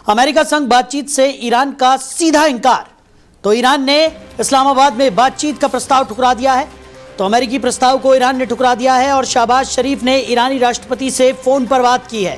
America संग बातचीत से ईरान का सीधा इंकार। तो ईरान ने इस्लामाबाद में बातचीत का प्रस्ताव ठुकरा दिया है। तो अमेरिकी प्रस्ताव को ईरान ने ठुकरा दिया है और शहबाज शरीफ ने ईरानी राष्ट्रपति से फोन पर बात की है।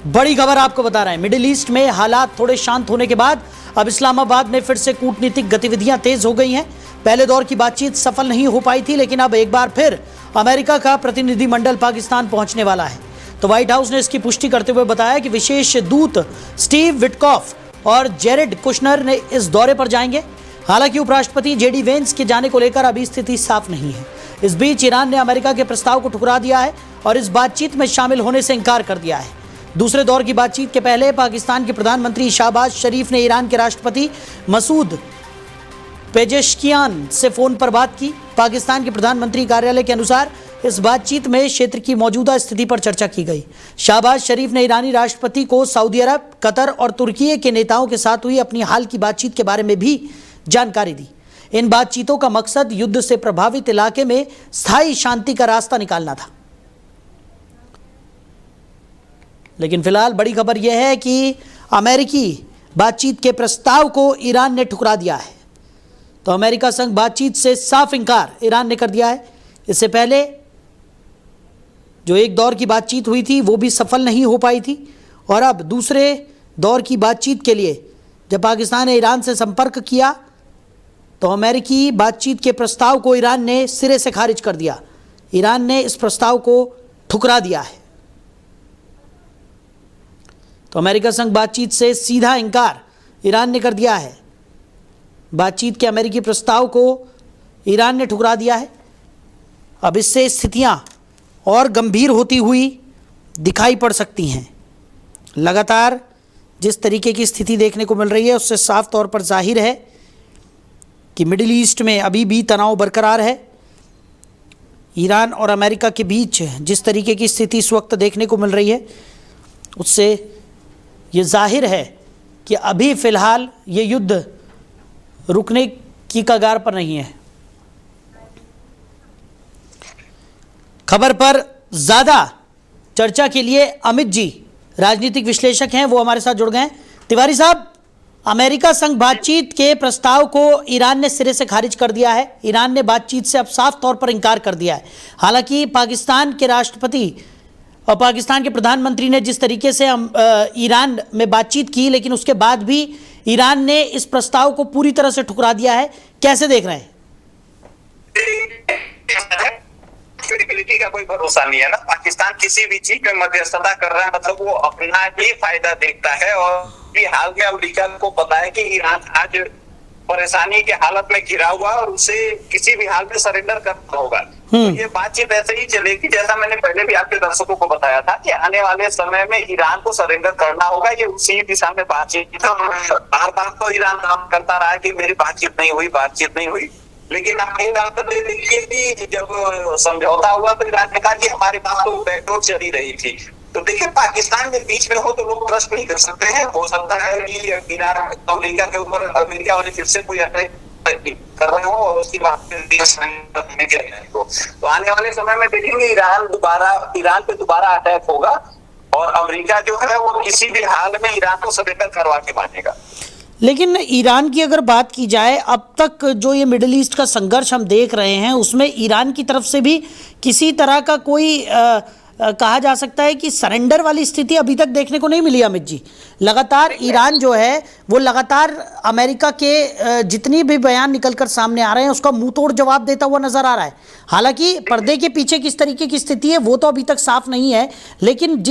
बड़ी खबर आपको बता रहे हैं, मिडिल ईस्ट में हालात थोड़े शांत होने के बाद अब इस्लामाबाद में फिर से कूटनीतिक गतिविधियां तेज हो गई हैं। पहले दौर की बातचीत सफल नहीं हो पाई थी, लेकिन अब एक बार फिर अमेरिका का प्रतिनिधिमंडल पाकिस्तान पहुंचने वाला है। तो व्हाइट हाउस ने इसकी पुष्टि करते हुए बताया कि विशेष दूत स्टीव विटकॉफ और जेरेड कुशनर ने इस दौरे पर जाएंगे। हालांकि उपराष्ट्रपति जेडी वेंस के जाने को लेकर अभी स्थिति साफ नहीं है। इस बीच ईरान ने अमेरिका के प्रस्ताव को ठुकरा दिया है और इस बातचीत में शामिल होने से इंकार कर दिया है। दूसरे दौर की बातचीत के पहले पाकिस्तान के प्रधानमंत्री शहबाज शरीफ ने ईरान के राष्ट्रपति मसूद पेजेश्कियान से फोन पर बात की। पाकिस्तान के प्रधानमंत्री कार्यालय के अनुसार इस बातचीत में क्षेत्र की मौजूदा स्थिति पर चर्चा की गई। शहबाज शरीफ ने ईरानी राष्ट्रपति को सऊदी अरब, कतर और तुर्की के नेताओं के साथ हुई अपनी हाल की बातचीत के बारे में भी जानकारी दी। इन बातचीतों का मकसद युद्ध से प्रभावित इलाके में स्थायी शांति का रास्ता निकालना था। लेकिन फिलहाल बड़ी खबर यह है कि अमेरिकी बातचीत के प्रस्ताव को ईरान ने ठुकरा दिया है। तो अमेरिका संग बातचीत से साफ इंकार ईरान ने कर दिया है। इससे पहले जो एक दौर की बातचीत हुई थी वो भी सफल नहीं हो पाई थी, और अब दूसरे दौर की बातचीत के लिए जब पाकिस्तान ने ईरान से संपर्क किया तो अमेरिकी बातचीत के प्रस्ताव को ईरान ने सिरे से खारिज कर दिया। ईरान ने इस प्रस्ताव को ठुकरा दिया है। तो अमेरिका संग बातचीत से सीधा इंकार ईरान ने कर दिया है। बातचीत के अमेरिकी प्रस्ताव को ईरान ने ठुकरा दिया है। अब इससे स्थितियां और गंभीर होती हुई दिखाई पड़ सकती हैं। लगातार जिस तरीके की स्थिति देखने को मिल रही है उससे साफ तौर पर जाहिर है कि मिडिल ईस्ट में अभी भी तनाव बरकरार है। ईरान और अमेरिका के बीच जिस तरीके की स्थिति इस वक्त देखने को मिल रही है उससे ये जाहिर है कि अभी फ़िलहाल ये युद्ध रुकने की कगार पर नहीं है। खबर पर ज़्यादा चर्चा के लिए अमित जी राजनीतिक विश्लेषक हैं, वो हमारे साथ जुड़ गए हैं। तिवारी साहब, अमेरिका संग बातचीत के प्रस्ताव को ईरान ने सिरे से खारिज कर दिया है। ईरान ने बातचीत से अब साफ तौर पर इंकार कर दिया है। हालांकि पाकिस्तान के राष्ट्रपति और पाकिस्तान के प्रधानमंत्री ने जिस तरीके से ईरान में बातचीत की, लेकिन उसके बाद भी ईरान ने इस प्रस्ताव को पूरी तरह से ठुकरा दिया है। कैसे देख रहे हैं? क्रेडिबिलिटी का कोई भरोसा नहीं है ना। पाकिस्तान किसी भी चीज में मध्यस्थता कर रहा है, मतलब वो अपना ही फायदा देखता है। और हाल में अमेरिका को पता है कि ईरान आज परेशानी के हालत में घिरा हुआ और उसे किसी भी हाल में सरेंडर करना होगा। तो ये बातचीत ऐसे ही चलेगी जैसा मैंने पहले भी आपके दर्शकों को बताया था कि आने वाले समय में ईरान को सरेंडर करना होगा। ये उसी दिशा में बातचीत, बार बार तो ईरान काम करता रहा कि मेरी बातचीत नहीं हुई, लेकिन आप ये बात देखिए कि जब समझौता हुआ तो ईरान ने कहा कि हमारे पास तो बैकडोर चली रही थी। तो देखिए, पाकिस्तान में बीच में हो तो लोग ट्रस्ट नहीं कर सकते हैं। हो सकता है कि ईरान अमेरिका के ऊपर अमेरिका वाले फिर से कोई अटैक कर रहे हो और उसकी बात तो आने वाले समय में देखेंगे ईरान पे दोबारा अटैक होगा और अमेरिका जो है वो किसी भी हाल में ईरान को सरेंडर करवा के मानेगा। लेकिन ईरान की अगर बात की जाए, अब तक जो ये मिडिल ईस्ट का संघर्ष हम देख रहे हैं उसमें ईरान की तरफ से भी किसी तरह का कोई कहा जा सकता है कि सरेंडर वाली स्थिति अभी तक देखने को नहीं मिली। अमित जी, लगातार ईरान जो है वो लगातार अमेरिका के जितनी भी बयान निकलकर सामने आ रहे हैं उसका मुंह तोड़ जवाब देता हुआ नजर आ रहा है। हालांकि पर्दे के पीछे किस तरीके की स्थिति है वो तो अभी तक साफ नहीं है, लेकिन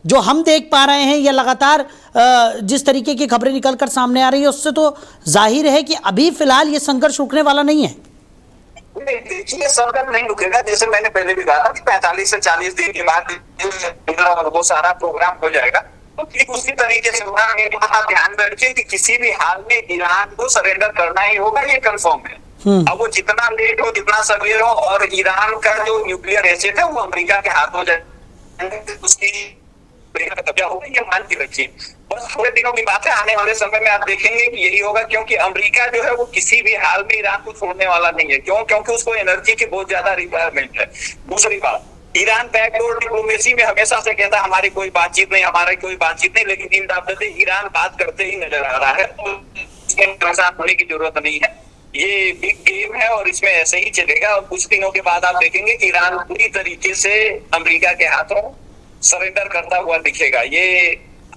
जो हम देख पा रहे हैं या लगातार जिस तरीके की खबरें निकलकर सामने आ रही है उससे तो जाहिर है कि अभी फिलहाल ये संघर्ष रुकने वाला नहीं है। देखिए, संघर्ष नहीं रुकेगा। जैसे मैंने पहले भी कहा था कि 45 से 40 दिन के बाद वो सारा प्रोग्राम हो जाएगा। तो ठीक उसी तरीके से ध्यान में रखिए कि किसी भी हाल में ईरान को सरेंडर करना ही होगा, ये कंफर्म है। अब वो जितना लेट हो, जितना सवेर हो, और ईरान का जो न्यूक्लियर एसेट है वो अमेरिका के हाथ हो जाए, उसकी कब्जा होगा, ये मान के रखिए। बस थोड़े दिनों की बात है, आने वाले समय में आप देखेंगे कि यही होगा, क्योंकि अमेरिका जो है वो किसी भी हाल में ईरान को छोड़ने वाला नहीं है। क्योंकि उसको एनर्जी की बहुत ज्यादा रिक्वायरमेंट है। दूसरी बात, ईरान बैकडोर डिप्लोमेसी में हमेशा से कहता है हमारी कोई बातचीत नहीं, हमारी कोई बातचीत नहीं, लेकिन इन दावते ईरान बात करते ही नजर आ रहा है। तो इसमें परेशान होने की जरूरत नहीं है, ये बिग गेम है और इसमें ऐसे ही चलेगा। और कुछ दिनों के बाद आप देखेंगे कि ईरान पूरी तरीके से अमेरिका के हाथों सरेंडर करता हुआ दिखेगा। ये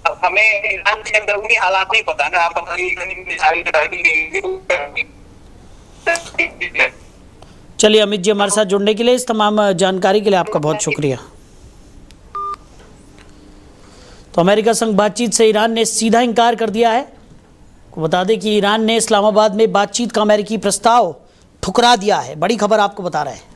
अब हमें ईरान के अंदरूनी हालात नहीं पता ना, आप चलिए अमित जी, हमारे साथ जुड़ने के लिए, इस तमाम जानकारी के लिए आपका बहुत शुक्रिया। तो अमेरिका संग बातचीत से ईरान ने सीधा इनकार कर दिया है। को बता दें कि ईरान ने इस्लामाबाद में बातचीत का अमेरिकी प्रस्ताव ठुकरा दिया है। बड़ी खबर आपको बता रहे हैं।